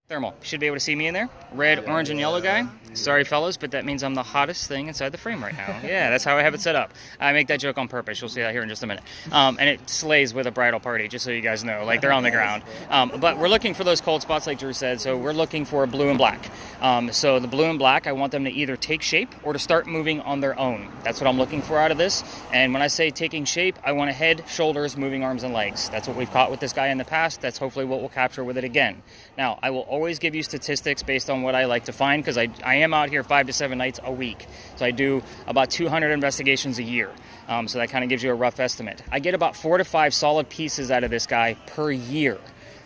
Thermal. Should be able to see me in there. Red, orange, and yellow guy. Sorry, fellas, but that means I'm the hottest thing inside the frame right now. Yeah, that's how I have it set up. I make that joke on purpose. You'll see that here in just a minute. And it slays with a bridal party, just so you guys know. Like, they're on the ground. But we're looking for those cold spots, like Drew said, so we're looking for blue and black. So the blue and black, I want them to either take shape or to start moving on their own. That's what I'm looking for out of this. And when I say taking shape, I want a head, shoulders, moving arms, and legs. That's what we've caught with this guy in the past. That's hopefully what we'll capture with it again. Now, I will always give you statistics based on what I like to find, because I am out here 5 to 7 nights a week. So I do about 200 investigations a year. So that kind of gives you a rough estimate. I get about 4 to 5 solid pieces out of this guy per year.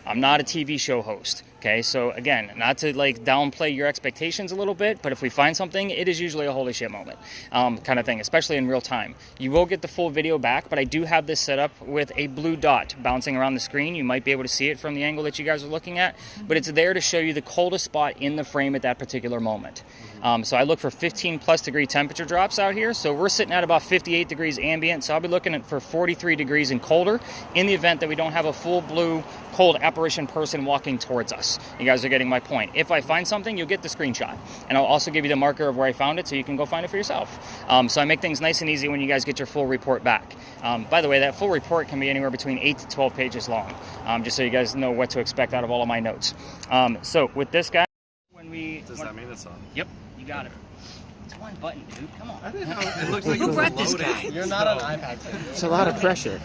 I'm not a TV show host. Okay, so again, not to like downplay your expectations a little bit, but if we find something, it is usually a holy shit moment kind of thing, especially in real time. You will get the full video back, but I do have this set up with a blue dot bouncing around the screen. You might be able to see it from the angle that you guys are looking at, but it's there to show you the coldest spot in the frame at that particular moment. So I look for 15 plus degree temperature drops out here. So we're sitting at about 58 degrees ambient. So I'll be looking at for 43 degrees and colder in the event that we don't have a full blue cold apparition person walking towards us. You guys are getting my point. If I find something, you'll get the screenshot. And I'll also give you the marker of where I found it so you can go find it for yourself. So I make things nice and easy when you guys get your full report back. By the way, that full report can be anywhere between 8 to 12 pages long, just so you guys know what to expect out of all of my notes. So with this guy, Does that mean it's on? Yep, you got it. It's one button, dude. Come on. I didn't know. It looks like Who it's brought this loading. guy? You're not an iPad fan. It's a lot of pressure.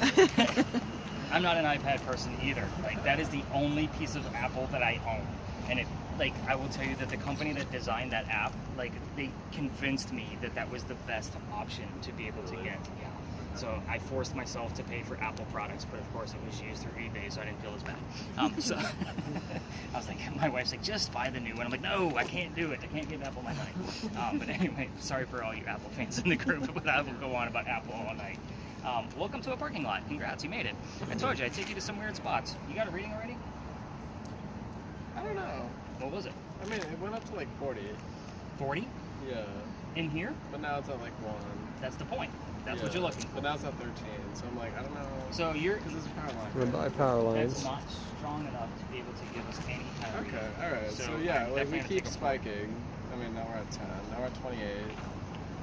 I'm not an iPad person either. Like, that is the only piece of Apple that I own. And it, like, I will tell you that the company that designed that app, like, they convinced me that that was the best option to be able to get. Yeah. So I forced myself to pay for Apple products, but of course it was used through eBay, so I didn't feel as bad. So I was like, my wife's like, just buy the new one. I'm like, no, I can't do it. I can't give Apple my money. But anyway, sorry for all you Apple fans in the group, but I will go on about Apple all night. Welcome to a parking lot. Congrats, you made it. I told you I'd take you to some weird spots. You got a reading already? I don't know. What was it? I mean, it went up to like 40. 40? Yeah. In here? But now it's at like 1. That's the point. That's Yeah. what you're looking for. But now it's at 13. So I'm like, I don't know. So you're... Because it's a power line. Run by power lines. That's not strong enough to be able to give us any kind of Okay, reading. alright. So So I'm yeah, like definitely we gonna keep take a- spiking. I mean, now we're at 10. Now we're at 28.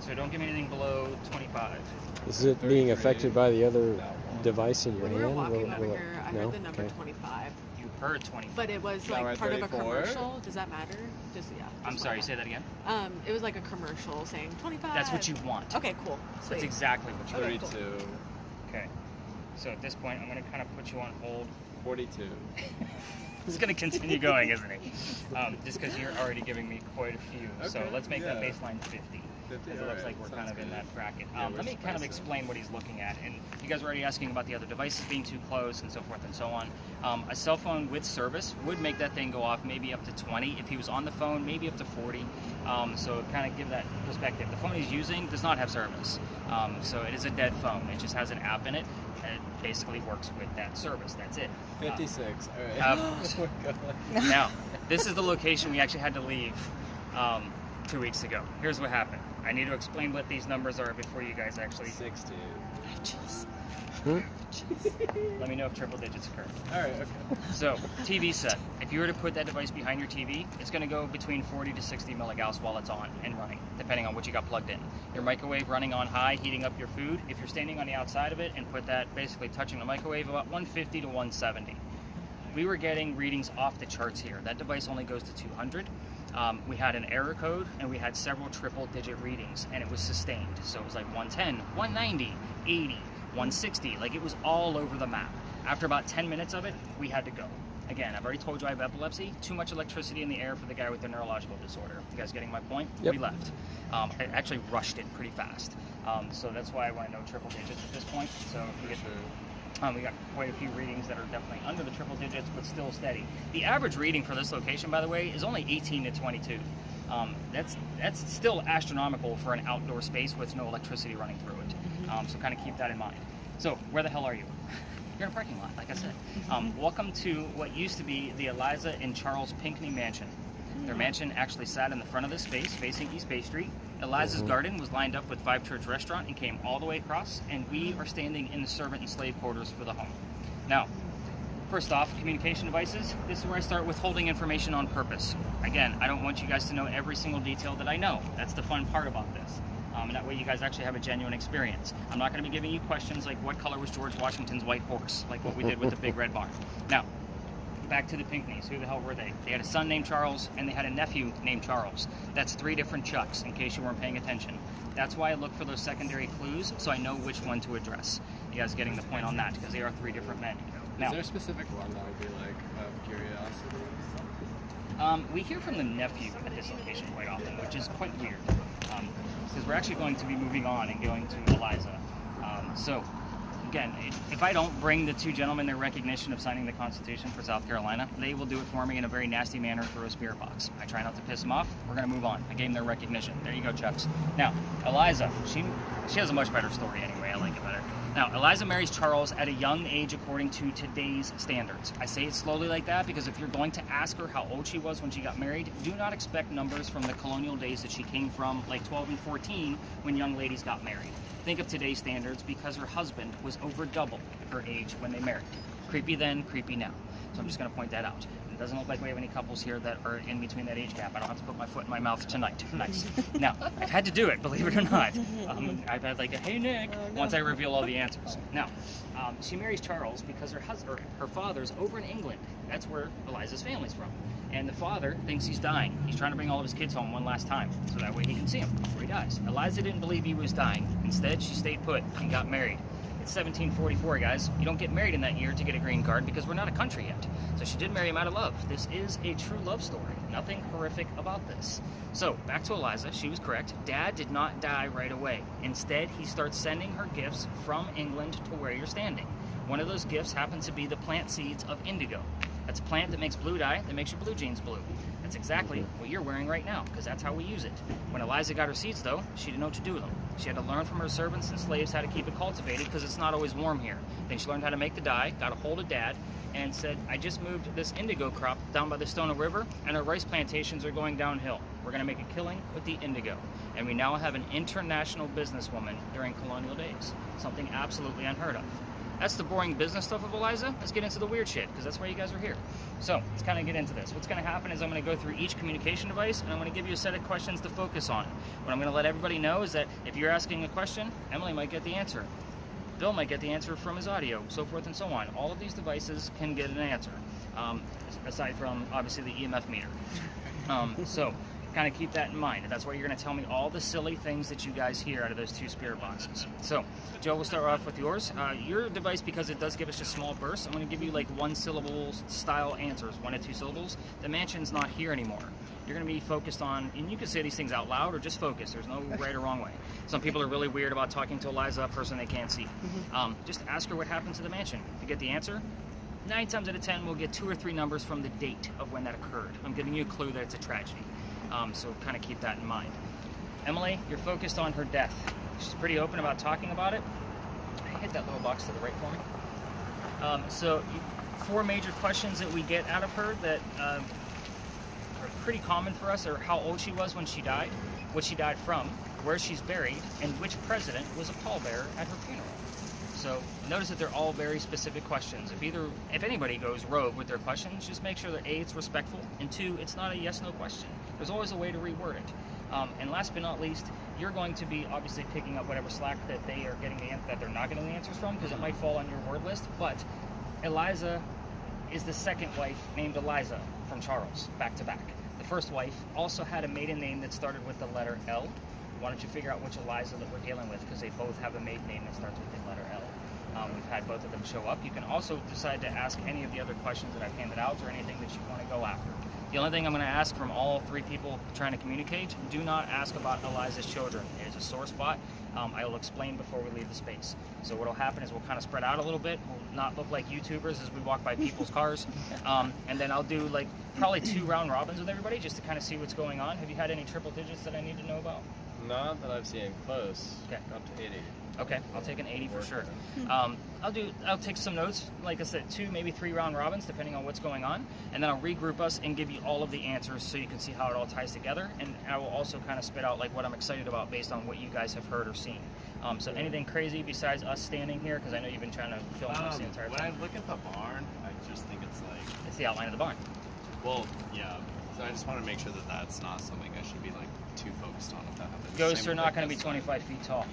So don't give me anything below 25. Is it being 33. affected by the other device in your When we hand? were walking Will over it- here, I no? heard the number Okay. 25. You heard 25. But it was Now we're like at part of a 34. commercial. Does that matter? Just yeah. I'm just sorry, want say that. that again? It was like a commercial saying 25. That's what you want. Okay, cool. That's Sweet. exactly what you Okay, want. cool. 32. Okay. So at this point, I'm going to kind of put you on hold. 42. It's going to continue going, isn't it? Just because you're already giving me quite a few. So Okay, let's make that yeah. baseline 50. 50, Because it looks alright, like we're kind sounds of in good. that bracket. Yeah, we're Let me kind of spicing. explain what he's looking at. And you guys were already asking about the other devices being too close and so forth and so on. A cell phone with service would make that thing go off maybe up to 20. If he was on the phone, maybe up to 40. So kind of give that perspective. The phone he's using does not have service. So it is a dead phone. It just has an app in it. And it basically works with that service. That's it. 56. Alright. Oh my God. Now, this is the location we actually had to leave 2 weeks ago. Here's what happened. I need to explain what these numbers are before you guys actually... 60. Let me know if triple digits occur. Alright, okay. So, TV set. If you were to put that device behind your TV, it's going to go between 40 to 60 milligauss while it's on and running, depending on what you got plugged in. Your microwave running on high, heating up your food. If you're standing on the outside of it and put that basically touching the microwave, about 150 to 170. We were getting readings off the charts here. That device only goes to 200. We had an error code and we had several triple digit readings and it was sustained. So it was like 110, 190, 80, 160. Like it was all over the map. After about 10 minutes of it, we had to go. Again, I've already told you I have epilepsy. Too much electricity in the air for the guy with the neurological disorder. You guys getting my point? Yep. We left. I actually rushed it pretty fast. So that's why I want to know triple digits at this point. So if we get we got quite a few readings that are definitely under the triple digits, but still steady. The average reading for this location, by the way, is only 18 to 22. That's still astronomical for an outdoor space with no electricity running through it. So kind of keep that in mind. So where the hell are you? You're in a parking lot, like I said. Welcome to what used to be the Eliza and Charles Pinckney Mansion. Their mansion actually sat in the front of this space, facing East Bay Street. Eliza's garden was lined up with Five Church Restaurant and came all the way across, and we are standing in the servant and slave quarters for the home. Now, First off, communication devices. This is where I start withholding information on purpose. Again, I don't want you guys to know every single detail that I know. That's the fun part about this. And that way you guys actually have a genuine experience. I'm not going to be giving you questions like what color was George Washington's white horse, like what we did with the big red barn. Now, back to the Pinckneys. Who the hell were they? They had a son named Charles, and they had a nephew named Charles. That's 3 different Chucks, in case you weren't paying attention. That's why I look for those secondary clues, so I know which one to address. You guys getting the point on that, because they are 3 different men. Now, Is there a specific one that would be like of curiosity? we hear from the nephew at this location quite often, which is quite weird, because we're actually going to be moving on and going to Eliza. So, again, if I don't bring the 2 gentlemen their recognition of signing the Constitution for South Carolina, they will do it for me in a very nasty manner through a spirit box. I try not to piss them off. We're going to move on. I gave them their recognition. There you go, Chucks. Now, Eliza, she has a much better story anyway. I like it better. Now, Eliza marries Charles at a young age according to today's standards. I say it slowly like that because if you're going to ask her how old she was when she got married, do not expect numbers from the colonial days that she came from, like 12 and 14, when young ladies got married. Think of today's standards because her husband was over double her age when they married. Creepy then, creepy now. So I'm just going to point that out. It doesn't look like we have any couples here that are in between that age gap. I don't have to put my foot in my mouth tonight. Nice. Now, I've had to do it, believe it or not. I've had like a, hey, Nick, once I reveal all the answers. Now, she marries Charles because her father's over in England. That's where Eliza's family's from. And the father thinks he's dying. He's trying to bring all of his kids home one last time, so that way he can see them before he dies. Eliza didn't believe he was dying. Instead, she stayed put and got married. It's 1744, guys. You don't get married in that year to get a green card because we're not a country yet. So she did marry him out of love. This is a true love story. Nothing horrific about this. So, back to Eliza. She was correct. Dad did not die right away. Instead, he starts sending her gifts from England to where you're standing. One of those gifts happens to be the plant seeds of indigo. That's a plant that makes blue dye that makes your blue jeans blue. That's exactly what you're wearing right now, because that's how we use it. When Eliza got her seeds, though, she didn't know what to do with them. She had to learn from her servants and slaves how to keep it cultivated, because it's not always warm here. Then she learned how to make the dye, got a hold of Dad, and said, I just moved this indigo crop down by the Stono River, and our rice plantations are going downhill. We're going to make a killing with the indigo. And we now have an international businesswoman during colonial days. Something absolutely unheard of. That's the boring business stuff of Eliza. Let's get into the weird shit, because that's why you guys are here. So, let's kind of get into this. What's going to happen is I'm going to go through each communication device, and I'm going to give you a set of questions to focus on. What I'm going to let everybody know is that if you're asking a question, Emily might get the answer. Bill might get the answer from his audio, so forth and so on. All of these devices can get an answer, aside from, obviously, the EMF meter. So, kind of keep that in mind. That's why you're going to tell me all the silly things that you guys hear out of those 2 spirit boxes. So, Joe, we'll start off with yours. Your device, because it does give us just small bursts, I'm going to give you like 1-syllable style answers, 1 to 2 syllables. The mansion's not here anymore. You're going to be focused on, and you can say these things out loud or just focus. There's no right or wrong way. Some people are really weird about talking to Eliza, a person they can't see. Just ask her what happened to the mansion. If you get the answer, 9 times out of 10, we'll get 2 or 3 numbers from the date of when that occurred. I'm giving you a clue that it's a tragedy. So kind of keep that in mind. Emily, you're focused on her death. She's pretty open about talking about it. Hit that little box to the right for me. So 4 major questions that we get out of her that are pretty common for us are how old she was when she died, what she died from, where she's buried, and which president was a pallbearer at her funeral. So notice that they're all very specific questions. If anybody goes rogue with their questions, just make sure that A, it's respectful, and 2, it's not a yes/no question. There's always a way to reword it. And last but not least, you're going to be obviously picking up whatever slack that they are getting that they're not getting the answers from, because it might fall on your word list. But Eliza is the second wife named Eliza from Charles, back to back. The first wife also had a maiden name that started with the letter L. Why don't you figure out which Eliza that we're dealing with, because they both have a maiden name that starts with the letter L. We've had both of them show up. You can also decide to ask any of the other questions that I've handed out or anything that you want to go after. The only thing I'm going to ask from all 3 people trying to communicate, do not ask about Eliza's children. It is a sore spot. I will explain before we leave the space. So what will happen is we'll kind of spread out a little bit. We'll not look like YouTubers as we walk by people's cars. And then I'll do like probably 2 round robins with everybody just to kind of see what's going on. Have you had any triple digits that I need to know about? Not that I've seen close. Okay. Up to 80. Okay, I'll take an 80 for sure. I'll take some notes, like I said, 2, maybe 3 round robins, depending on what's going on, and then I'll regroup us and give you all of the answers so you can see how it all ties together, and I will also kind of spit out like what I'm excited about based on what you guys have heard or seen. So anything crazy besides us standing here, because I know you've been trying to film us the entire When time. I look at the barn, I just think it's like, It's the outline of the barn. well, yeah. So I just want to make sure that that's not something I should be like too focused on if that happens. Ghosts Same are with, not like, going to be this 25 feet tall.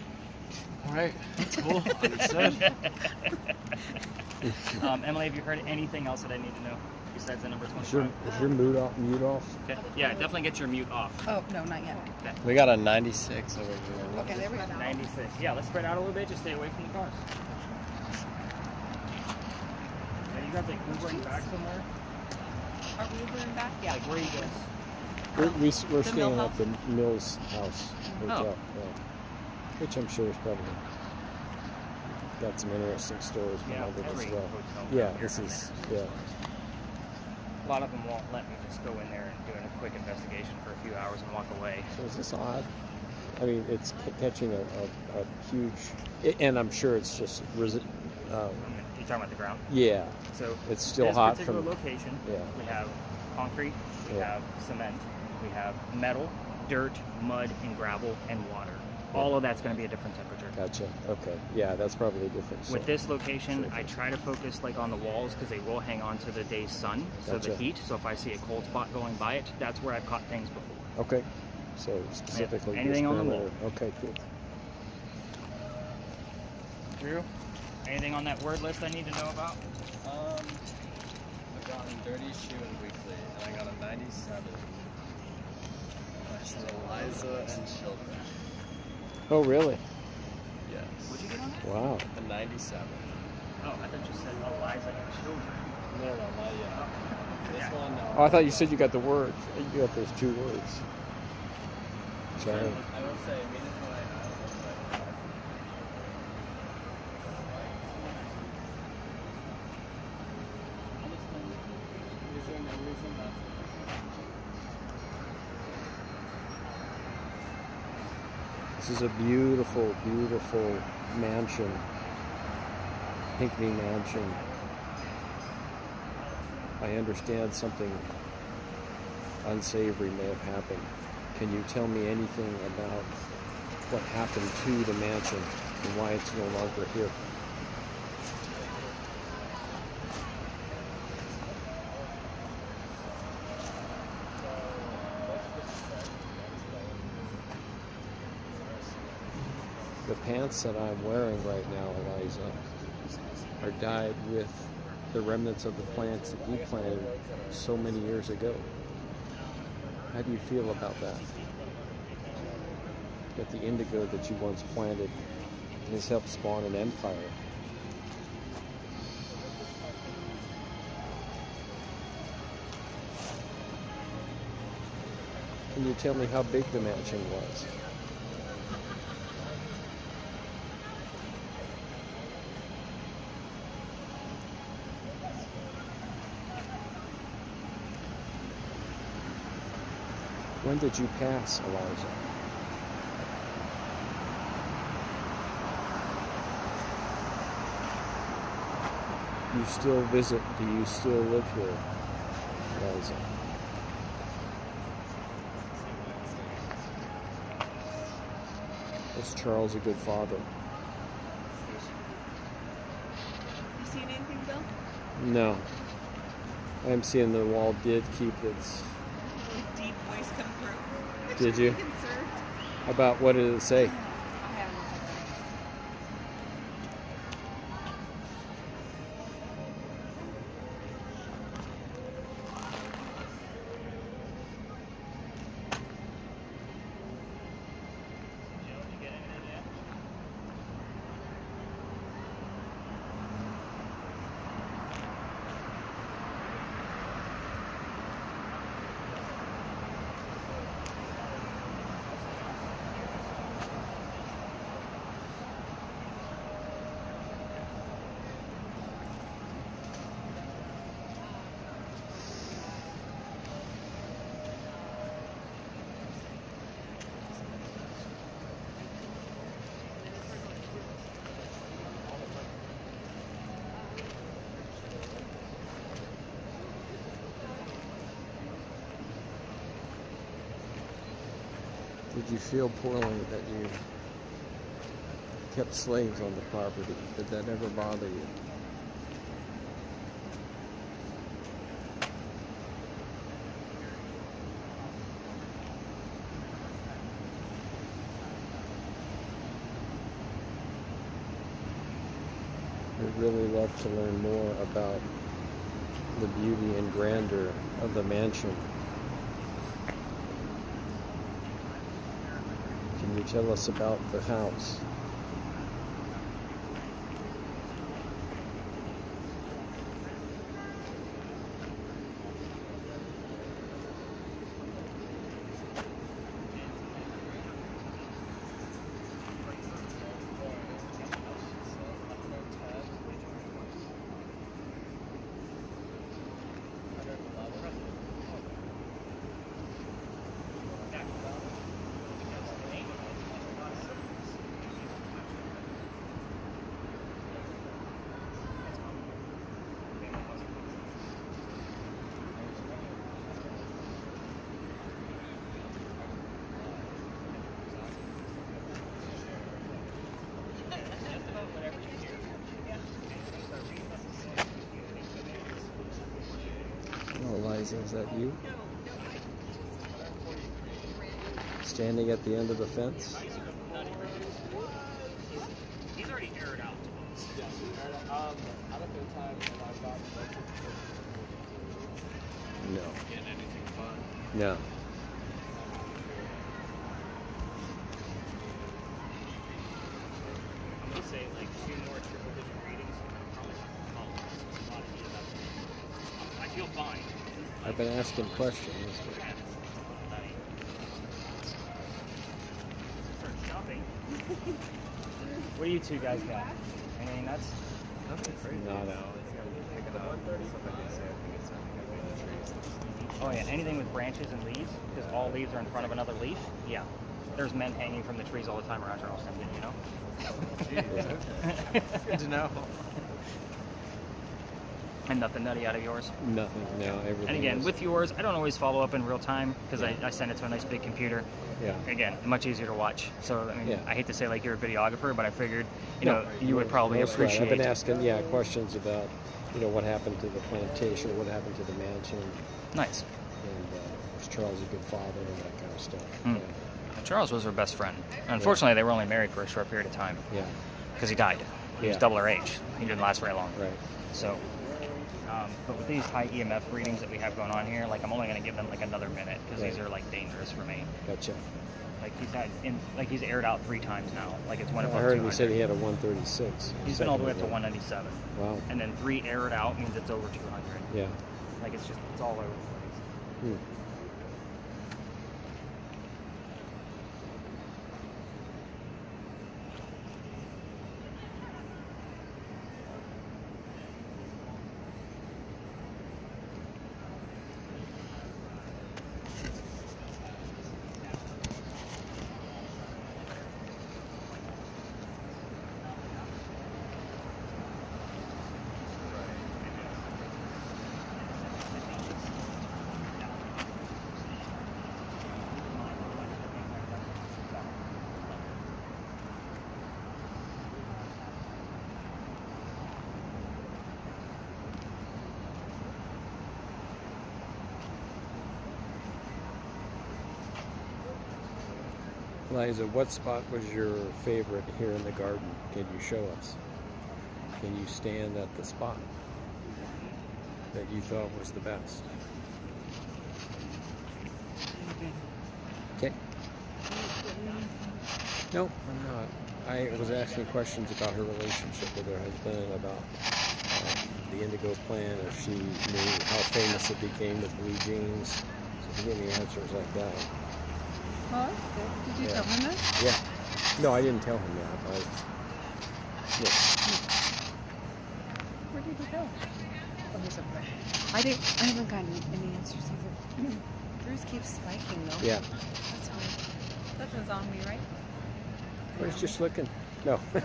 All right, cool, understood. Emily, have you heard anything else that I need to know besides the number Is 25? your mute off? Okay. Yeah, definitely get your mute off. Oh, no, not yet. We got a 96 over here. Okay, there we go. 96. Yeah, let's spread out a little bit. Just stay away from the cars. And you got the Uber in back somewhere? Are we Ubering back? Yeah. Like, where you guys? We're The staying Mill at the Mills House Hotel, Oh. yeah. Which I'm sure is probably got some interesting stories Yeah, behind it every as well. hotel Yeah, around here this kinda is, has. yeah. A lot of them won't let me just go in there and do a quick investigation for a few hours and walk away. So is this odd? I mean, it's catching a huge, and I'm sure it's just, You're talking about the ground? yeah, So it's still this hot particular from, location, yeah. we have concrete, we Yeah. have cement, we have metal, dirt, mud, and gravel, and water. All of that's going to be a different temperature. Gotcha, okay. Yeah, that's probably different. With so- this location, I try to focus like on the walls because they will hang on to the day's sun, so the Gotcha. heat. So if I see a cold spot going by it, that's where I've caught things before. Okay, so specifically this anything on the perimeter. Okay, cool. Drew, anything on that word list I need to know about? I've gotten Dirty Shoe and Weekly, and I got a 97. I said Eliza and Children. Oh, really? Yes. What'd you get on that? Wow. A 97. Oh, I thought you said Eliza and children. No, not yet. This Yeah. one, Oh, I thought you said you got the word. You got those two words. Sorry. I will say, immediately when I asked, I was like, is there no reason not to? This is a beautiful, beautiful mansion. Pinckney Mansion. I understand something unsavory may have happened. Can you tell me anything about what happened to the mansion and why it's no longer here? The pants that I'm wearing right now, Eliza, are dyed with the remnants of the plants that you planted so many years ago. How do you feel about that? That the indigo that you once planted has helped spawn an empire. Can you tell me how big the mansion was? When did you pass, Eliza? You still visit? Do you still live here, Eliza? Was Charles a good father? You seen anything, Bill? No. I am seeing the wall did keep its... Deep voice come through. Did you? Concerned. About what did it say? I haven't looked at that. Did you feel poorly that you kept slaves on the property? Did that ever bother you? really love to learn more about the beauty and grandeur of the mansion. Can you tell us about the house? Oh, Eliza, is that you? Standing at the end of the fence? He's already aired out. No. Getting anything fun? No. I'm gonna say like 2 more triple digit readings. I feel fine. I've been asking questions. Start shopping. What do you two guys got? Anything nuts? Nothing crazy. Nada. No, it's gonna be picking up. Stuff like they say, I think it's starting to get in the trees. Oh yeah, anything with branches and leaves, because all leaves are in front of another leaf. Yeah, there's men hanging from the trees all the time around Charleston. You know. Jeez. Good to know. And nothing nutty out of yours. Nothing. No, everything. And again, is- with yours, I don't always follow up in real time because I send it to a nice big computer. Yeah. Again, much easier to watch. So I mean, Yeah. I hate to say like you're a videographer, but I figured No, you would probably that's right. appreciate. I've been asking, questions about, what happened to the plantation, what happened to the mansion, Nice. and was Charles a good father and that kind of stuff. Mm. Charles was her best friend. Unfortunately, they were only married for a short period of time Yeah. because he died. He was Yeah. double her age. He didn't last very long. Right. So, but with these high EMF readings that we have going on here, like I'm only going to give them like another minute because these Right. are like dangerous for me. Gotcha. Like he's aired out 3 times now. Like it's one I above heard 200. he said he had a 136. He's been all the way up to 197. Wow. And then 3 aired out means it's over 200. Yeah. Like it's all over the place. Hmm. Liza, what spot was your favorite here in the garden? Can you show us? Can you stand at the spot that you thought was the best? Okay. No, I'm not. I was asking questions about her relationship with her husband, about the Indigo Plan, if she knew how famous it became with Blue Jeans. So she gave me answers like that. Oh, that's good. Did you Yeah. tell him that? Yeah. No, I didn't tell him that. Yeah. Where did he go? Oh, he's over there. I haven't gotten any answers either. Bruce keeps spiking though. Yeah. That's weird. Nothing's on me, right? I was just looking. No. No.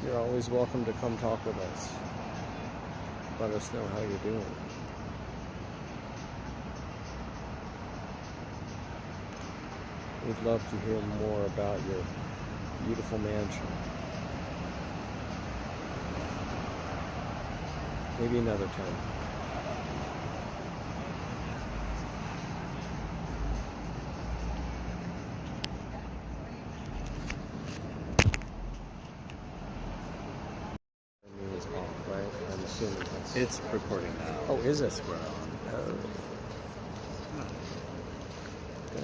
You're always welcome to come talk with us. Let us know how you're doing. We'd love to hear more about your beautiful mansion. Maybe another time. Is off, right? I'm assuming that's... It's recording now. Oh, is it? Square on. Oh. Good.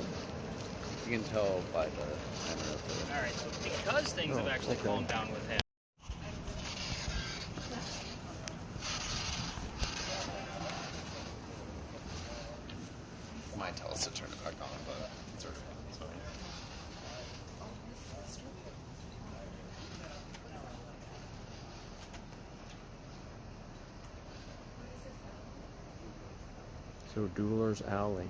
You can tell by the timer of the... All right, so because things have actually okay. calmed down with him. Might tell us to turn it back on, but it's already on. It's fine. So, Dueler's Alley.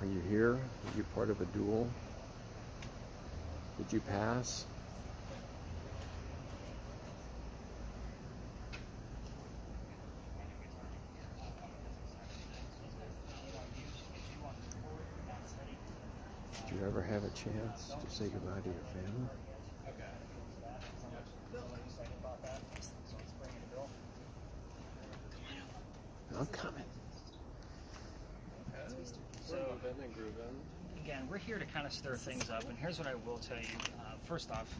Are you here? Are you part of a duel? Did you pass? Did you ever have a chance to say goodbye to your family? I'm coming. So, again, we're here to kind of stir things up, and here's what I will tell you. First off,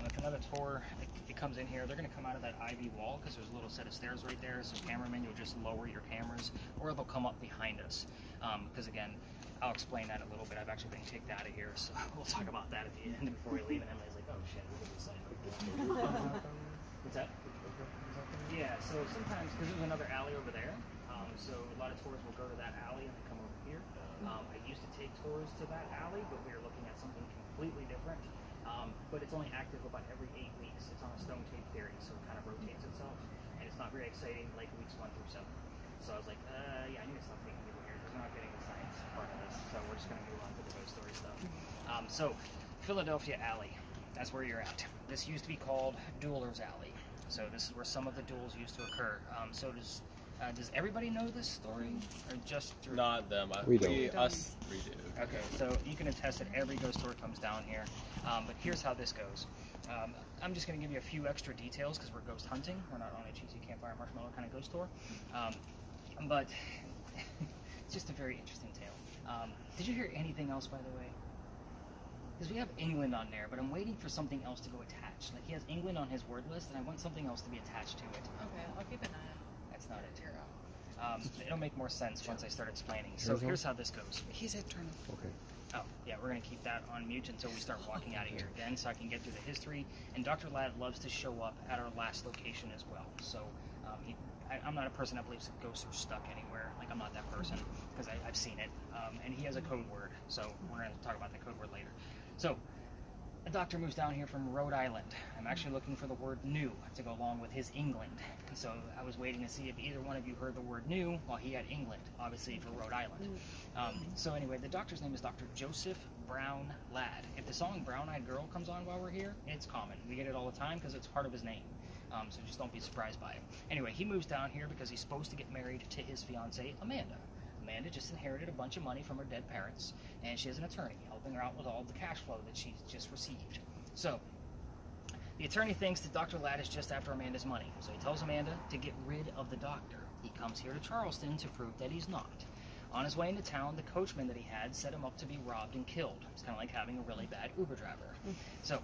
if another tour it comes in here, they're going to come out of that ivy wall because there's a little set of stairs right there. So, cameramen, you'll just lower your cameras, or they'll come up behind us. Because again, I'll explain that a little bit. I've actually been kicked out of here, so we'll talk about that at the end before we leave. And Emily's like, "Oh shit, we can do something." What's that? Yeah. So sometimes, because there's another alley over there. So a lot of tours will go to that alley and then come over here. I used to take tours to that alley, but we are looking at something completely different. But it's only active about every 8 weeks. It's on a stone tape theory, so it kind of rotates itself, and it's not very exciting like weeks 1 through 7. So I was like, yeah, I need to stop taking people here because we're not getting the science part of this. So we're just going to move on to the ghost story stuff. So Philadelphia Alley, that's where you're at. This used to be called Dueler's Alley. So this is where some of the duels used to occur. So does everybody know this story, or just Drew? Not them. We don't. Us three do. Okay, so you can attest that every ghost story comes down here. But here's how this goes. I'm just going to give you a few extra details because we're ghost hunting. We're not on a cheesy campfire marshmallow kind of ghost tour. But it's just a very interesting tale. Did you hear anything else, by the way? Because we have England on there, but I'm waiting for something else to go attached. Like, he has England on his word list, and I want something else to be attached to it. Okay, I'll keep an eye out. That's not it. It'll make more sense once I start explaining. So here's how this goes. He's at turn. Okay. Oh, yeah, we're going to keep that on mute until we start walking out of here again so I can get through the history. And Dr. Ladd loves to show up at our last location as well. So I'm not a person that believes that ghosts are stuck anywhere. Like, I'm not that person because I've seen it. And he has a code word. So we're going to talk about that code word later. So a doctor moves down here from Rhode Island. I'm actually looking for the word new to go along with his England. So I was waiting to see if either one of you heard the word new while he had England, obviously for Rhode Island. So anyway, the doctor's name is Dr. Joseph Brown Ladd. If the song Brown Eyed Girl comes on while we're here, it's common. We get it all the time because it's part of his name. So just don't be surprised by it. Anyway, he moves down here because he's supposed to get married to his fiancée, Amanda. Amanda just inherited a bunch of money from her dead parents, and she has an attorney helping her out with all the cash flow that she's just received. So, the attorney thinks that Dr. Ladd is just after Amanda's money, so he tells Amanda to get rid of the doctor. He comes here to Charleston to prove that he's not. On his way into town, the coachman that he had set him up to be robbed and killed. It's kind of like having a really bad Uber driver. So,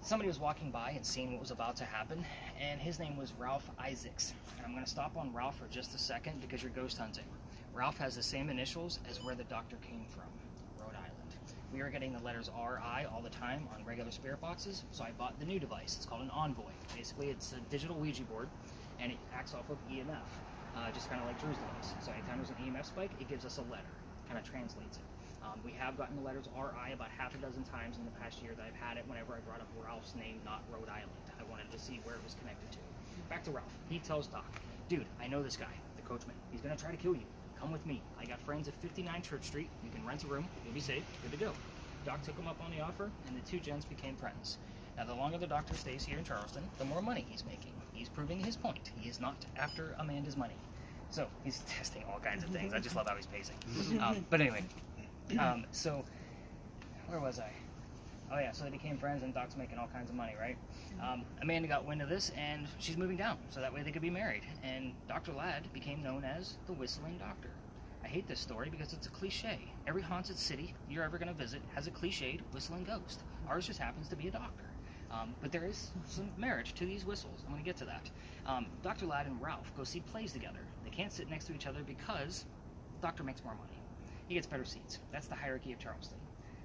somebody was walking by and seeing what was about to happen, and his name was Ralph Isaacs. And I'm going to stop on Ralph for just a second because you're ghost hunting. Ralph has the same initials as where the doctor came from, Rhode Island. We are getting the letters RI all the time on regular spirit boxes, so I bought the new device. It's called an Envoy. Basically, it's a digital Ouija board, and it acts off of EMF, just kind of like Drew's device. So anytime there's an EMF spike, it gives us a letter, kind of translates it. We have gotten the letters RI about half a dozen times in the past year that I've had it whenever I brought up Ralph's name, not Rhode Island. I wanted to see where it was connected to. Back to Ralph. He tells Doc, dude, I know this guy, the coachman. He's going to try to kill you. Come with me. I got friends at 59 Church Street. You can rent a room. You'll be safe. Good to go. Doc took him up on the offer, and the two gents became friends. Now, the longer the doctor stays here in Charleston, the more money he's making. He's proving his point. He is not after Amanda's money. So he's testing all kinds of things. I just love how he's pacing. But anyway, so where was I? Oh yeah, so they became friends, and Doc's making all kinds of money, right? Amanda got wind of this, and she's moving down, so that way they could be married. And Dr. Ladd became known as the Whistling Doctor. I hate this story because it's a cliche. Every haunted city you're ever going to visit has a cliched whistling ghost. Ours just happens to be a doctor. But there is some merit to these whistles. I'm going to get to that. Dr. Ladd and Ralph go see plays together. They can't sit next to each other because the doctor makes more money. He gets better seats. That's the hierarchy of Charleston.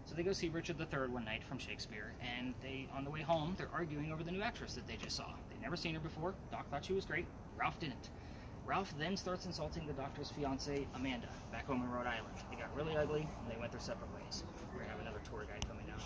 So they go see Richard III one night from Shakespeare, and on the way home, they're arguing over the new actress that they just saw. They'd never seen her before. Doc thought she was great. Ralph didn't. Ralph then starts insulting the doctor's fiancée, Amanda, back home in Rhode Island. They got really ugly, and they went their separate ways. We're going to have another tour guide coming down.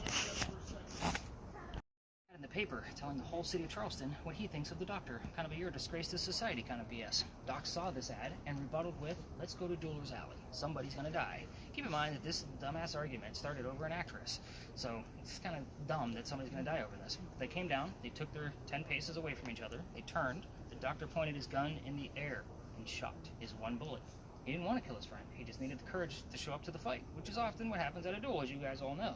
In the paper, telling the whole city of Charleston what he thinks of the doctor. Kind of a you're a disgrace to society kind of BS. Doc saw this ad and rebutted with, let's go to Dueler's Alley. Somebody's going to die. Keep in mind that this dumbass argument started over an actress. So it's kind of dumb that somebody's going to die over this. They came down, they took their 10 paces away from each other, they turned, the doctor pointed his gun in the air and shot his one bullet. He didn't want to kill his friend. He just needed the courage to show up to the fight, which is often what happens at a duel, as you guys all know.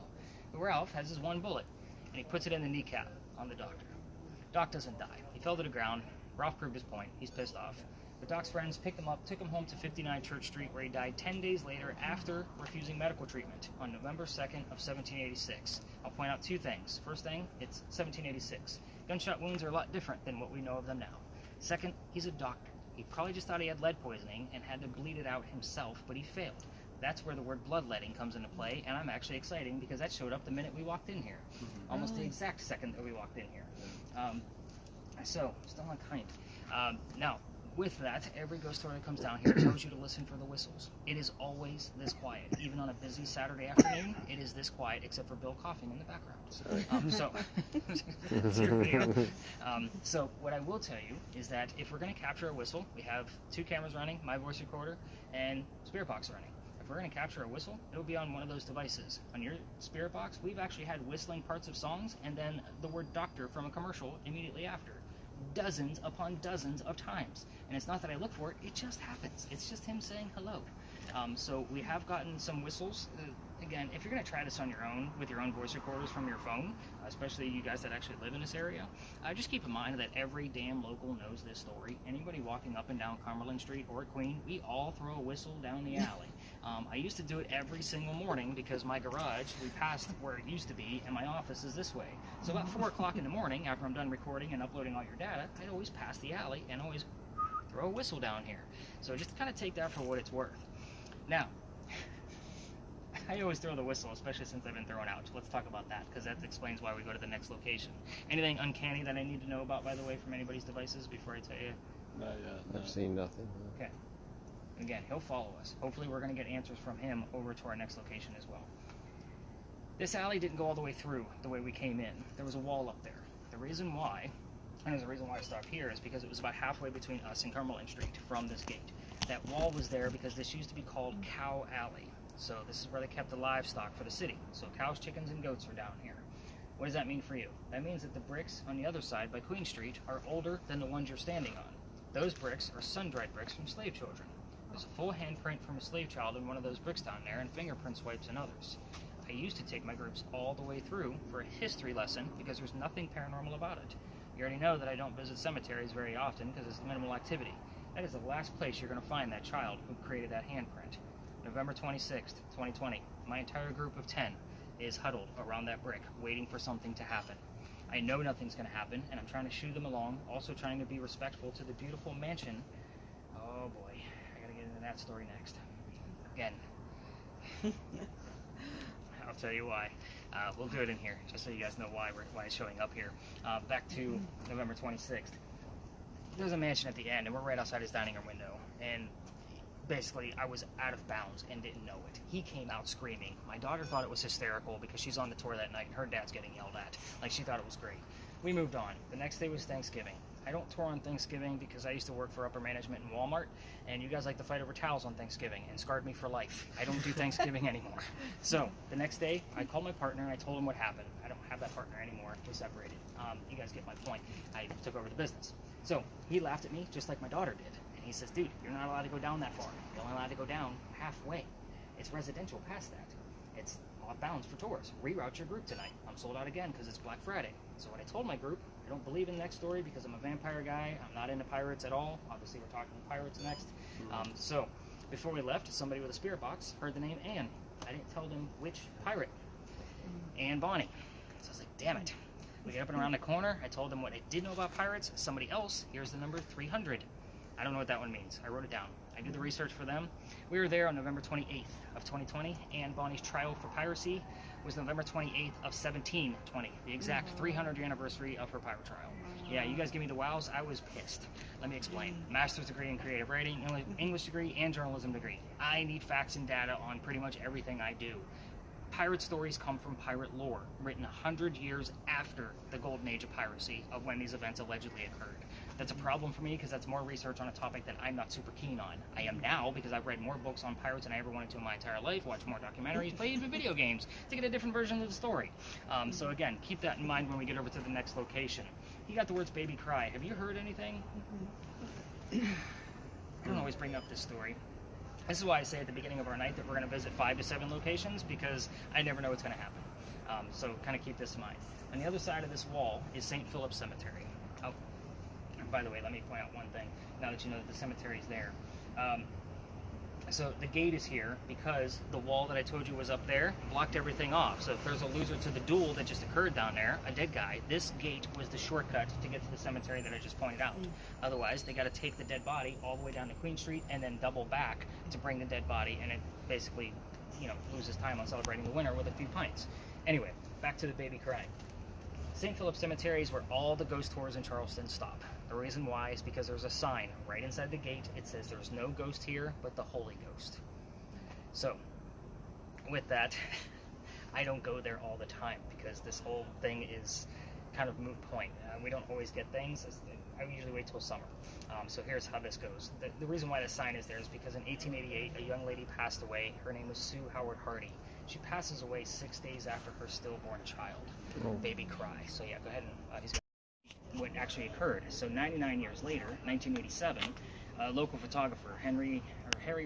But Ralph has his one bullet, and he puts it in the kneecap on the doctor. Doc doesn't die. He fell to the ground. Ralph proved his point. He's pissed off. But Doc's friends picked him up, took him home to 59 Church Street, where he died 10 days later after refusing medical treatment on November 2nd of 1786. I'll point out two things. First thing, it's 1786. Gunshot wounds are a lot different than what we know of them now. Second, he's a doctor. He probably just thought he had lead poisoning and had to bleed it out himself, but he failed. That's where the word bloodletting comes into play, and I'm actually excited because that showed up the minute we walked in here. Almost the exact second that we walked in here. So, still on kind. Now, with that, every ghost story that comes down here tells you to listen for the whistles. It is always this quiet. Even on a busy Saturday afternoon, it is this quiet, except for Bill coughing in the background. So what I will tell you is that if we're going to capture a whistle, we have 2 cameras running, my voice recorder, and Spirit Box running. If we're going to capture a whistle, it'll be on one of those devices. On your Spirit Box, we've actually had whistling parts of songs and then the word doctor from a commercial immediately after. Dozens upon dozens of times. And it's not that I look for it, it just happens. It's just him saying hello. So we have gotten some whistles. Again, if you're going to try this on your own with your own voice recorders from your phone, especially you guys that actually live in this area, just keep in mind that every damn local knows this story. Anybody walking up and down Cumberland Street or Queen, we all throw a whistle down the alley. I used to do it every single morning because my garage, we passed where it used to be, and my office is this way. So about 4 o'clock in the morning, after I'm done recording and uploading all your data, I'd always pass the alley and always throw a whistle down here. So just kind of take that for what it's worth. Now, I always throw the whistle, especially since I've been thrown out. Let's talk about that, because that explains why we go to the next location. Anything uncanny that I need to know about, by the way, from anybody's devices before I tell you? Not yet. No. I've seen nothing. Okay. Again, he'll follow us. Hopefully we're going to get answers from him over to our next location as well. This alley didn't go all the way through the way we came in. There was a wall up there. The reason why, and there's a reason why I stopped here, is because it was about halfway between us and Cumberland Street from this gate. That wall was there because this used to be called Cow Alley. So this is where they kept the livestock for the city. So cows, chickens, and goats are down here. What does that mean for you? That means that the bricks on the other side by Queen Street are older than the ones you're standing on. Those bricks are sun-dried bricks from slave children. There's a full handprint from a slave child in one of those bricks down there, and fingerprint swipes in others. I used to take my groups all the way through for a history lesson because there's nothing paranormal about it. You already know that I don't visit cemeteries very often because it's minimal activity. That is the last place you're going to find that child who created that handprint. November 26th, 2020, my entire group of 10 is huddled around that brick, waiting for something to happen. I know nothing's going to happen, and I'm trying to shoo them along, also trying to be respectful to the beautiful mansion. Oh boy, I gotta get into that story next. Again. I'll tell you why. We'll do it in here, just so you guys know why it's showing up here. Back to November 26th. There's a mansion at the end, and we're right outside his dining room window, and basically, I was out of bounds and didn't know it. He came out screaming. My daughter thought it was hysterical because she's on the tour that night and her dad's getting yelled at. Like, she thought it was great. We moved on. The next day was Thanksgiving. I don't tour on Thanksgiving because I used to work for upper management in Walmart, and you guys like to fight over towels on Thanksgiving and scarred me for life. I don't do Thanksgiving anymore. So, the next day, I called my partner and I told him what happened. I don't have that partner anymore. We separated. You guys get my point. I took over the business. So, he laughed at me just like my daughter did. And he says, dude, you're not allowed to go down that far. You're only allowed to go down halfway. It's residential past that. It's off bounds for tours. Reroute your group tonight. I'm sold out again because it's Black Friday. So what I told my group, I don't believe in next story because I'm a vampire guy. I'm not into pirates at all. Obviously, we're talking pirates next. So before we left, somebody with a spirit box heard the name Anne. I didn't tell them which pirate. Anne Bonny. So I was like, damn it. We get up and around the corner. I told them what I did know about pirates. Somebody else, here's the number 300. I don't know what that one means. I wrote it down. I did the research for them. We were there on November 28th of 2020. Anne Bonny's trial for piracy was November 28th of 1720, the exact 300th anniversary of her pirate trial. Yeah, you guys give me the wows. I was pissed. Let me explain. Master's degree in creative writing, English degree, and journalism degree. I need facts and data on pretty much everything I do. Pirate stories come from pirate lore, written 100 years after the golden age of piracy, of when these events allegedly occurred. That's a problem for me because that's more research on a topic that I'm not super keen on. I am now because I've read more books on pirates than I ever wanted to in my entire life, watched more documentaries, played even video games to get a different version of the story. So again, keep that in mind when we get over to the next location. You got the words baby cry. Have you heard anything? I don't always bring up this story. This is why I say at the beginning of our night that we're going to visit 5 to 7 locations, because I never know what's going to happen. So kind of keep this in mind. On the other side of this wall is St. Philip's Cemetery. Oh, and by the way, let me point out one thing, now that you know that the cemetery is there. So the gate is here because the wall that I told you was up there blocked everything off. So if there's a loser to the duel that just occurred down there, a dead guy, this gate was the shortcut to get to the cemetery that I just pointed out. Otherwise, they got to take the dead body all the way down to Queen Street and then double back to bring the dead body, and it basically, loses time on celebrating the winner with a few pints. Anyway, back to the baby crying. St. Philip's Cemetery is where all the ghost tours in Charleston stop. The reason why is because there's a sign right inside the gate. It says there's no ghost here but the Holy Ghost. So, with that, I don't go there all the time because this whole thing is kind of moot point. We don't always get things. I usually wait till summer. So here's how this goes. The reason why the sign is there is because in 1888, a young lady passed away. Her name was Sue Howard Hardy. She passes away 6 days after her stillborn child. Baby cry. So yeah, go ahead and he's what actually occurred. So 99 years later, 1987, a local photographer, Harry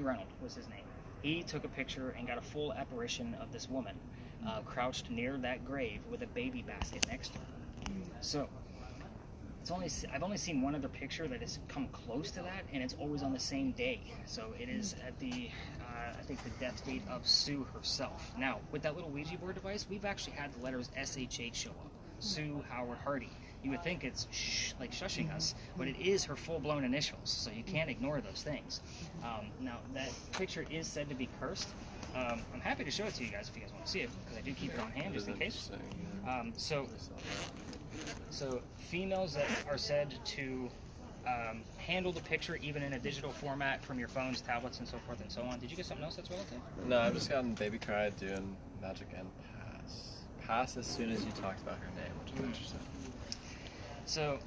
Reynolds was his name. He took a picture and got a full apparition of this woman crouched near that grave with a baby basket next to her. So I've only seen one other picture that has come close to that, and it's always on the same day. So it is at the, I think the death date of Sue herself. Now, with that little Ouija board device, we've actually had the letters SHH show up. Sue Howard Hardy. You would think it's like shushing us, but it is her full-blown initials, so you can't ignore those things. Now, that picture is said to be cursed. I'm happy to show it to you guys if you guys want to see it, because I do keep it on hand just in case. So females that are said to handle the picture even in a digital format from your phones, tablets, and so forth and so on. Did you get something else that's relative? No, I've just gotten baby cry, doing magic, and pass. Pass as soon as you talked about her name, which is interesting. So,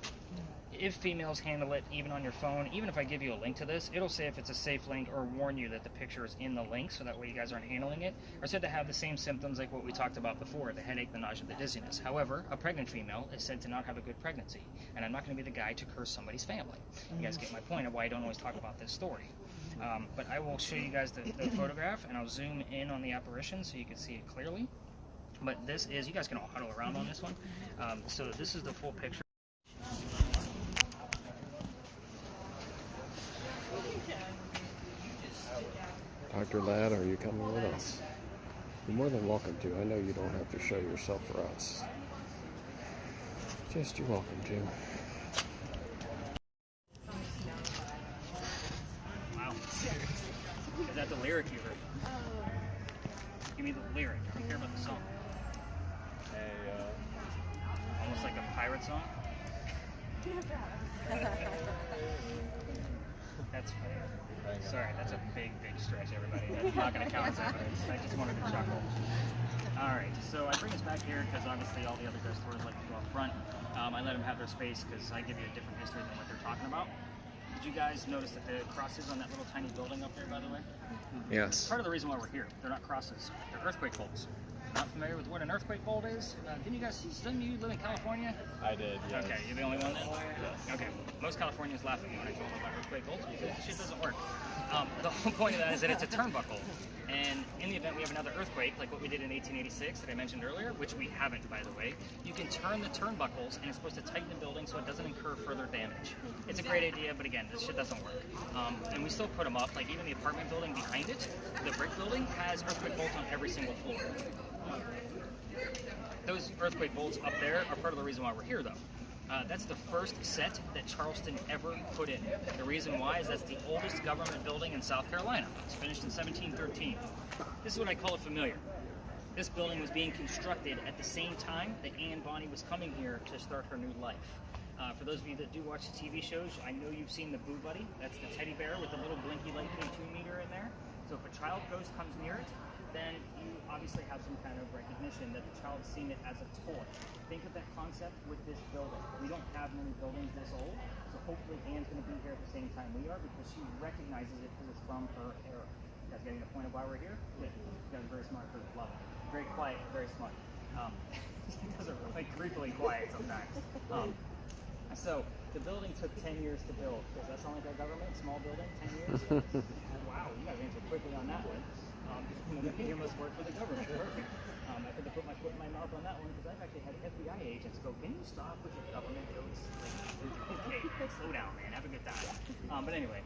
if females handle it, even on your phone, even if I give you a link to this, it'll say if it's a safe link or warn you that the picture is in the link, so that way you guys aren't handling it, are said to have the same symptoms like what we talked about before, the headache, the nausea, the dizziness. However, a pregnant female is said to not have a good pregnancy, and I'm not going to be the guy to curse somebody's family. You guys get my point of why I don't always talk about this story. But I will show you guys the photograph, and I'll zoom in on the apparition so you can see it clearly. But this is, you guys can all huddle around on this one. So this is the full picture. Dr. Ladd, are you coming with us? You're more than welcome to. I know you don't have to show yourself for us. Just you're welcome to. Wow. Is that the lyric you heard? Give me the lyric. I don't care about the song. Almost like a pirate song. That's funny. Sorry, that's a big stretch, everybody. That's not going to count as evidence. I just wanted to chuckle. Alright, so I bring us back here because obviously all the other ghost tours like to go up front. I let them have their space because I give you a different history than what they're talking about. Did you guys notice that the crosses on that little tiny building up there, by the way? Yes. Part of the reason why we're here, they're not crosses, they're earthquake holes. not familiar with what an earthquake bolt is, didn't you live in California? I did, yes. Okay, you're the only one then? Yes. Okay. Most Californians laugh at me when I told them about earthquake bolts because the shit doesn't work. The whole point of that is that it's a turnbuckle. And in the event we have another earthquake, like what we did in 1886 that I mentioned earlier, which we haven't, by the way, you can turn the turnbuckles and it's supposed to tighten the building so it doesn't incur further damage. It's a great idea, but again, this shit doesn't work. And we still put them up. Like even the apartment building behind it, the brick building, has earthquake bolts on every single floor. Those earthquake bolts up there are part of the reason why we're here, though. That's the first set that Charleston ever put in. The reason why is that's the oldest government building in South Carolina. It's finished in 1713. This is what I call a familiar. This building was being constructed at the same time that Anne Bonny was coming here to start her new life. For those of you that do watch the TV shows, I know you've seen the Boo Buddy. That's the teddy bear with the little blinky light K2 meter in there. So if a child ghost comes near it, then you obviously have some kind of recognition that the child's seen it as a toy. Think of that concept with this building. We don't have many buildings this old, so hopefully Anne's going to be here at the same time we are because she recognizes it because it's from her era. You guys getting the point of why we're here? Good. You guys are very smart group. Love it. Very quiet, very smart. You guys are like creepily quiet sometimes. So the building took 10 years to build. Does that sound like our government? Small building, 10 years? Wow, you guys answered quickly on that one. You must work for the government. Perfect. I had to put my foot in my mouth on that one because I've actually had FBI agents go, "Can you stop with your government jokes? Like, okay, slow down, man. Have a good time." But anyway,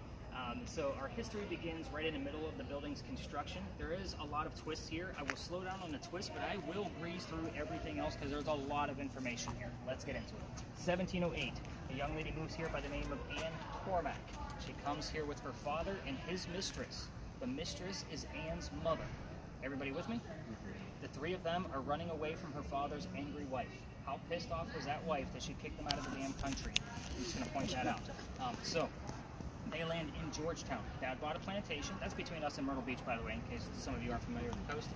so our history begins right in the middle of the building's construction. There is a lot of twists here. I will slow down on the twists, but I will breeze through everything else because there's a lot of information here. Let's get into it. 1708, a young lady moves here by the name of Anne Cormack. She comes here with her father and his mistress. The mistress is Anne's mother. Everybody with me? The three of them are running away from her father's angry wife. How pissed off was that wife that she kicked them out of the damn country? I'm just going to point that out. So they land in Georgetown. Dad bought a plantation. That's between us and Myrtle Beach, by the way, in case some of you aren't familiar with the coast.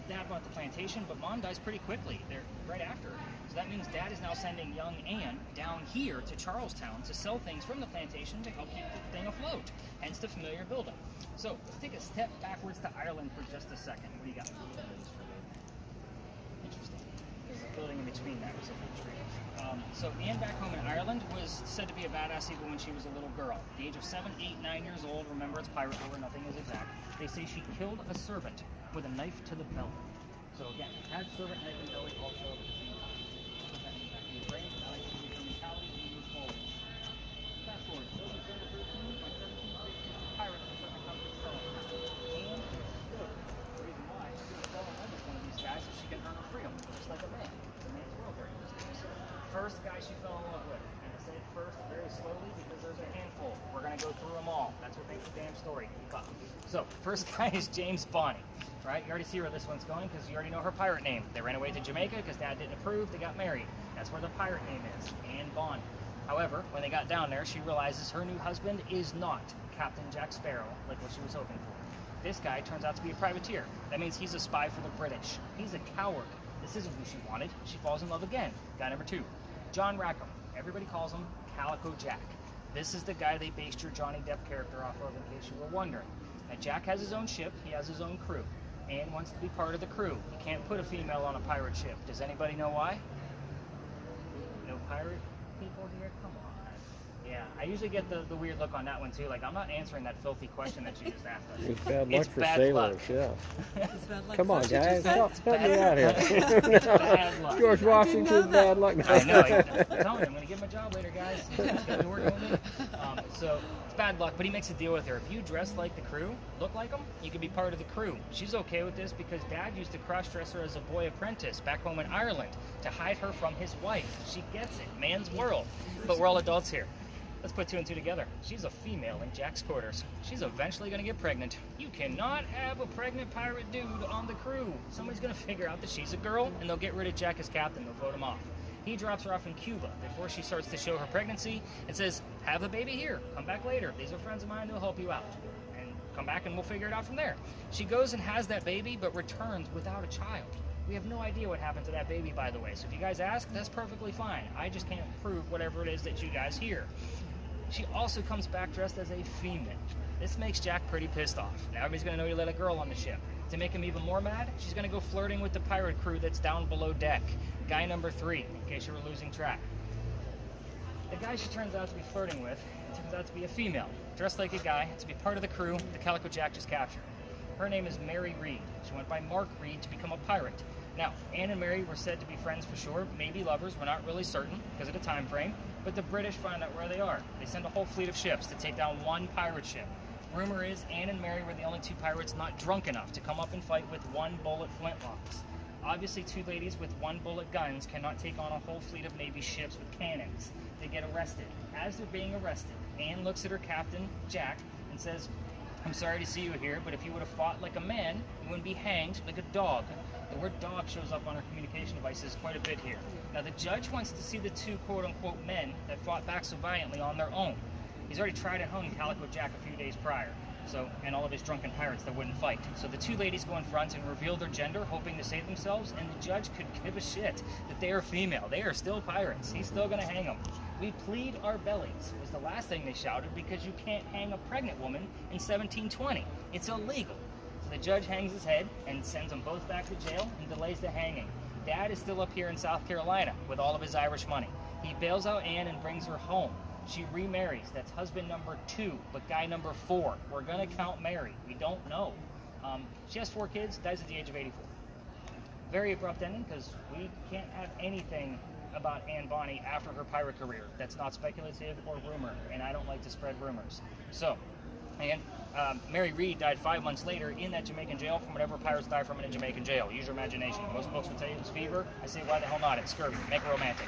Dad bought the plantation, but Mom dies pretty quickly. They're right after her. So that means Dad is now sending young Anne down here to Charlestown to sell things from the plantation to help keep the thing afloat, hence the familiar building. So let's take a step backwards to Ireland for just a second. What do you got? Interesting. There's a building in between that was a country. So Anne back home in Ireland was said to be a badass even when she was a little girl. At the age of 7, 8, 9 years old, remember it's pirate lore, nothing is exact. They say she killed a servant with a knife to the belly. So again, had servant knife and belly all show up at the same time. Put that in the back of your brain. Now you see your mentality and move forward. Fast forward. So in December 13th, by 1750, pirates are starting to come to Charlestown. And good. The reason why she's going to fall in love with one of these guys so she can earn her freedom, just like a man. It's a man's world during this time. First guy she fell in love with. And I say it first very slowly because there's a handful. We're going to go through them all. That's what makes the damn story. Keep up. So, first guy is James Bonny. Right? You already see where this one's going because you already know her pirate name. They ran away to Jamaica because Dad didn't approve. They got married. That's where the pirate name is, Anne Bonny. However, when they got down there, she realizes her new husband is not Captain Jack Sparrow like what she was hoping for. This guy turns out to be a privateer. That means he's a spy for the British. He's a coward. This isn't who she wanted. She falls in love again. Guy number 2, John Rackham. Everybody calls him Calico Jack. This is the guy they based your Johnny Depp character off of, in case you were wondering. Now, Jack has his own ship. He has his own crew. Anne wants to be part of the crew. You can't put a female on a pirate ship. Does anybody know why? No pirate people here? Come on. Yeah, I usually get the weird look on that one too. Like, I'm not answering that filthy question that you just asked us. It's bad luck for bad sailors, luck. yeah. It's bad luck. Come on, That's what you guys. said. Help me out here. Bad luck. George Washington's bad luck. I know. I'm telling you, I'm going to give him a job later, guys. He's going to be working with me. So it's bad luck, but he makes a deal with her. If you dress like the crew, look like them, you can be part of the crew. She's okay with this because Dad used to cross-dress her as a boy apprentice back home in Ireland to hide her from his wife. She gets it. Man's world. But we're all adults here. Let's put 2 and 2 together. She's a female in Jack's quarters. She's eventually going to get pregnant. You cannot have a pregnant pirate dude on the crew. Somebody's going to figure out that she's a girl, and they'll get rid of Jack as captain. They'll vote him off. He drops her off in Cuba before she starts to show her pregnancy and says, have a baby here. Come back later. These are friends of mine who'll help you out. And come back and we'll figure it out from there. She goes and has that baby, but returns without a child. We have no idea what happened to that baby, by the way. So if you guys ask, that's perfectly fine. I just can't prove whatever it is that you guys hear. She also comes back dressed as a female. This makes Jack pretty pissed off. Now everybody's going to know you let a girl on the ship. To make him even more mad, she's going to go flirting with the pirate crew that's down below deck. Guy number 3, in case you were losing track. The guy she turns out to be flirting with turns out to be a female, dressed like a guy, to be part of the crew the Calico Jack just captured. Her name is Mary Reed. She went by Mark Reed to become a pirate. Now, Anne and Mary were said to be friends for sure, maybe lovers, we're not really certain because of the time frame, but the British find out where they are. They send a whole fleet of ships to take down one pirate ship. Rumor is Anne and Mary were the only 2 pirates not drunk enough to come up and fight with 1-bullet flintlocks. Obviously, 2 ladies with 1-bullet guns cannot take on a whole fleet of Navy ships with cannons. They get arrested. As they're being arrested, Anne looks at her captain, Jack, and says, "I'm sorry to see you here, but if you would have fought like a man, you wouldn't be hanged like a dog." The word dog shows up on our communication devices quite a bit here. Now, the judge wants to see the 2 quote-unquote men that fought back so valiantly on their own. He's already tried and hung Calico Jack a few days prior, and all of his drunken pirates that wouldn't fight. So the 2 ladies go in front and reveal their gender, hoping to save themselves, and the judge could give a shit that they are female. They are still pirates. He's still going to hang them. "We plead our bellies" was the last thing they shouted, because you can't hang a pregnant woman in 1720. It's illegal. So the judge hangs his head and sends them both back to jail and delays the hanging. Dad is still up here in South Carolina with all of his Irish money. He bails out Anne and brings her home. She remarries. That's husband number 2, but guy number 4. We're going to count Mary. We don't know. She has 4 kids, dies at the age of 84. Very abrupt ending, because we can't have anything about Anne Bonny after her pirate career that's not speculative or rumor, and I don't like to spread rumors. So, and Mary Reed died 5 months later in that Jamaican jail from whatever pirates die from in a Jamaican jail. Use your imagination. Most folks would tell you it was fever. I say, why the hell not? It's scurvy. Make it romantic.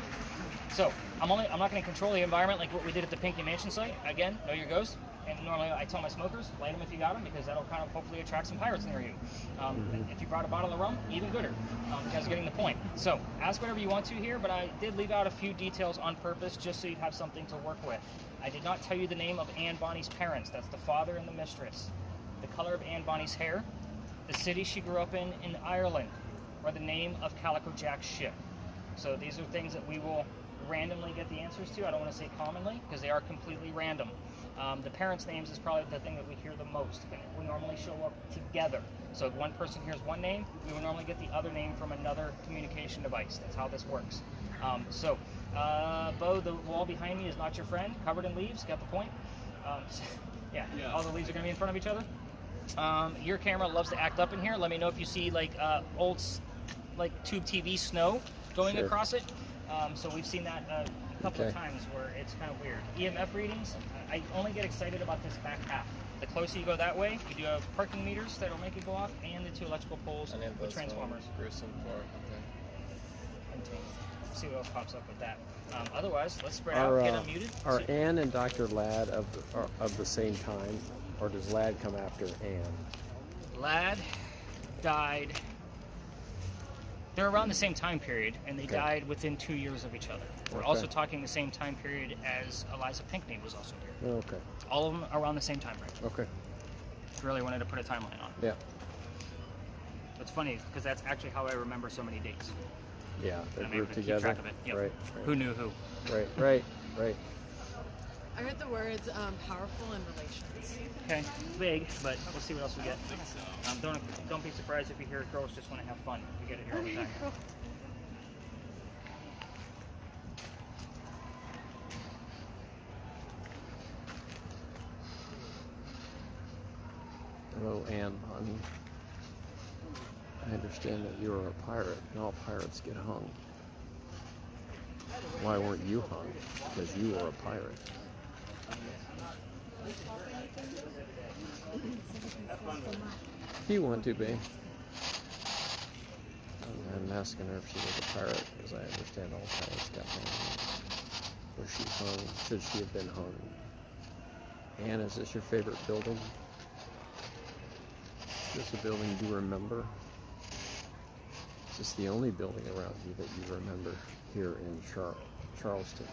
So, I'm not going to control the environment like what we did at the Pinky Mansion site. Again, know your ghost. And normally I tell my smokers, light them if you got them, because that'll kind of hopefully attract some pirates near you. If you brought a bottle of rum, even gooder. You guys are getting the point. So, ask whatever you want to here, but I did leave out a few details on purpose just so you have something to work with. I did not tell you the name of Anne Bonny's parents. That's the father and the mistress. The color of Anne Bonny's hair, the city she grew up in Ireland, or the name of Calico Jack's ship. So these are things that we will randomly get the answers to. I don't want to say commonly, because they are completely random. The parents' names is probably the thing that we hear the most. We normally show up together. So if one person hears one name, we will normally get the other name from another communication device. That's how this works. Bo, the wall behind me is not your friend, covered in leaves. Got the point? Yeah, all the leaves are going to be in front of each other. Your camera loves to act up in here. Let me know if you see old tube TV snow going Sure. across it. So we've seen that a couple of times where it's kind of weird. EMF readings, I only get excited about this back half. The closer you go that way, you do have parking meters that'll make it go off, and the 2 electrical poles And then with transformers. Gruesome for okay. See what else pops up with that. Otherwise, let's spread out, get unmuted. Are Anne and Dr. Ladd of the same time, or does Ladd come after Anne? Ladd died. They're around the same time period, and they died within 2 years of each other. We're also talking the same time period as Eliza Pinckney was also here. Okay. All of them around the same time frame. Okay. Really wanted to put a timeline on it. Yeah. It's funny, because that's actually how I remember so many dates. Yeah. They And I'm grew able to keep together. track of it. Yep. Right. Who knew who? Right. I heard the words powerful in relations. Okay, vague, but we'll see what else we get. Don't be surprised if you hear girls just want to have fun. We get it here all the time. Hello, Anne Bonny. I understand that you are a pirate, and all pirates get hung. Why weren't you hung? Because you are a pirate. If you want to, babe. I'm asking her if she was a pirate, because I understand all pirates got hung. Was she hung? Should she have been hung? Anne, is this your favorite building? Is this a building you remember? Is this the only building around you that you remember here in Charleston?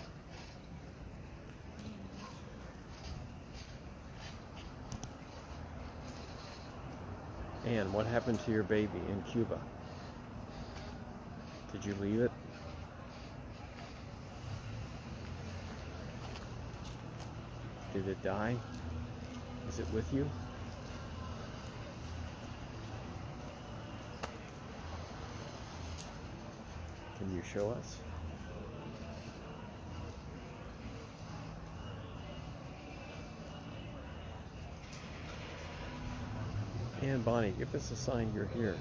Anne, what happened to your baby in Cuba? Did you leave it? Did it die? Is it with you? Can you show us? And Bonnie, give us a sign you're here.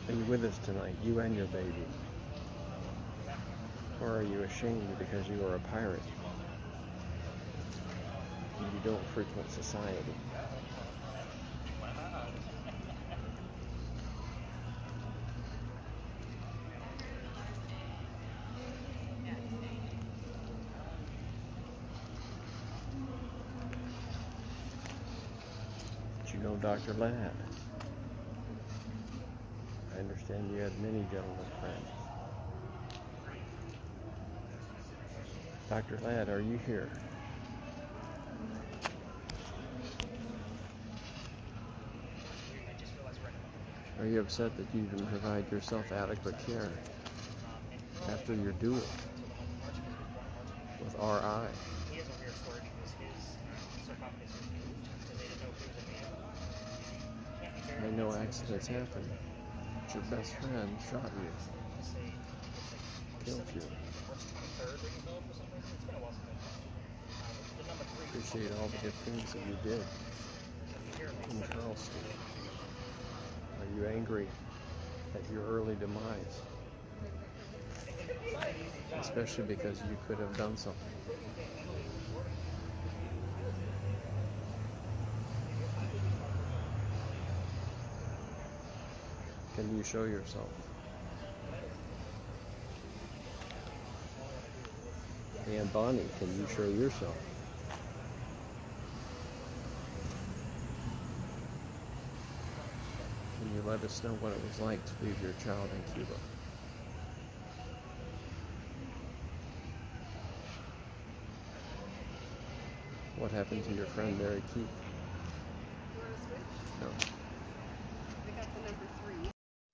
Are you with us tonight, you and your baby? Or are you ashamed because you are a pirate and you don't frequent society? Did you know Dr. Ladd? I understand you had many gentlemen friends. Dr. Ladd, are you here? Are you upset that you didn't provide yourself adequate care after your duel with R.I.? I know accidents happen, but your best friend shot you, killed you. Appreciate all the good things that you did in Charleston. Are you angry at your early demise? Especially because you could have done something. Can you show yourself? And Bonnie, can you show yourself? Can you let us know what it was like to leave your child in Cuba? What happened to your friend Mary Keith? No.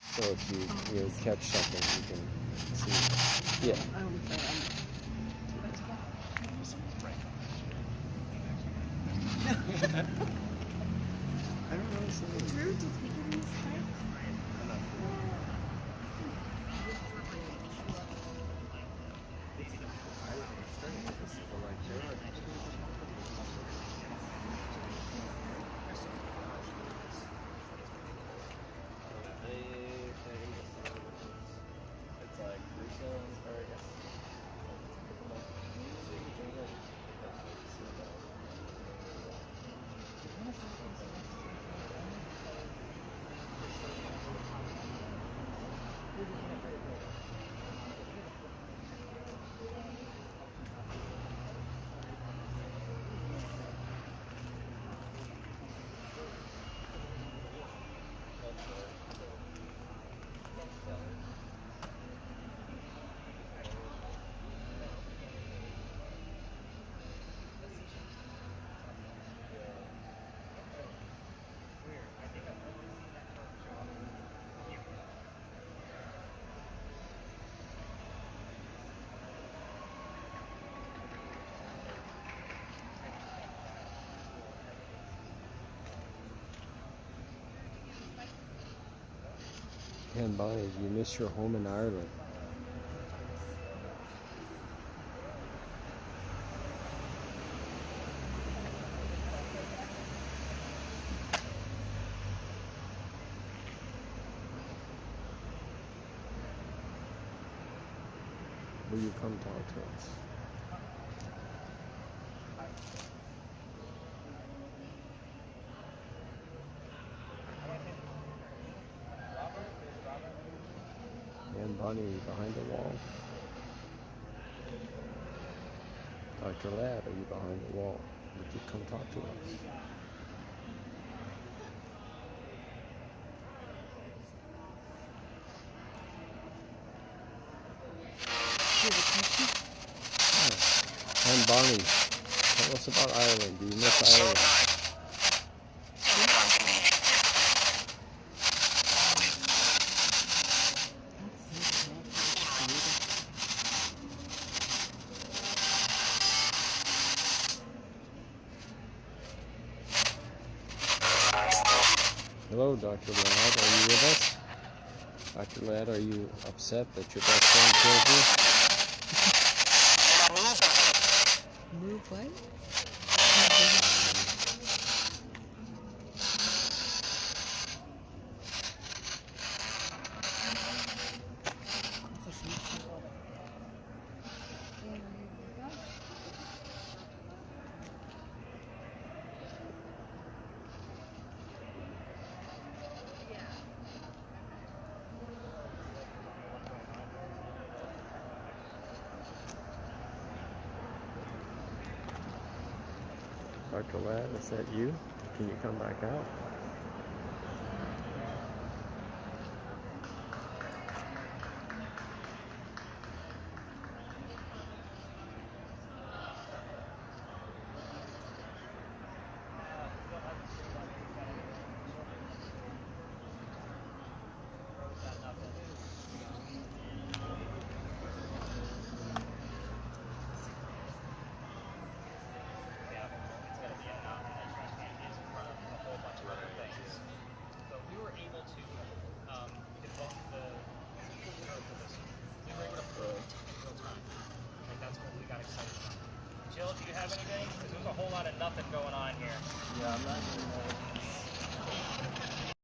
So if you catch something, you can see. Yeah. I don't know. So Drew, did we give him this time? it's like gruesome, or I guess. And Bonnie, you miss your home in Ireland. Will you come talk to us? And Bonnie, are you behind the wall? Dr. Ladd, are you behind the wall? Would you come talk to us? And Bonnie, tell us about Ireland. Do you miss Ireland? Hello, Dr. Ladd. Are you with us? Dr. Ladd, are you upset that your best friend killed you? Move what? Dr. Ladd, is that you? Can you come back out? Jill, do you have anything? Because there's a whole lot of nothing going on here. Yeah, I'm not gonna know.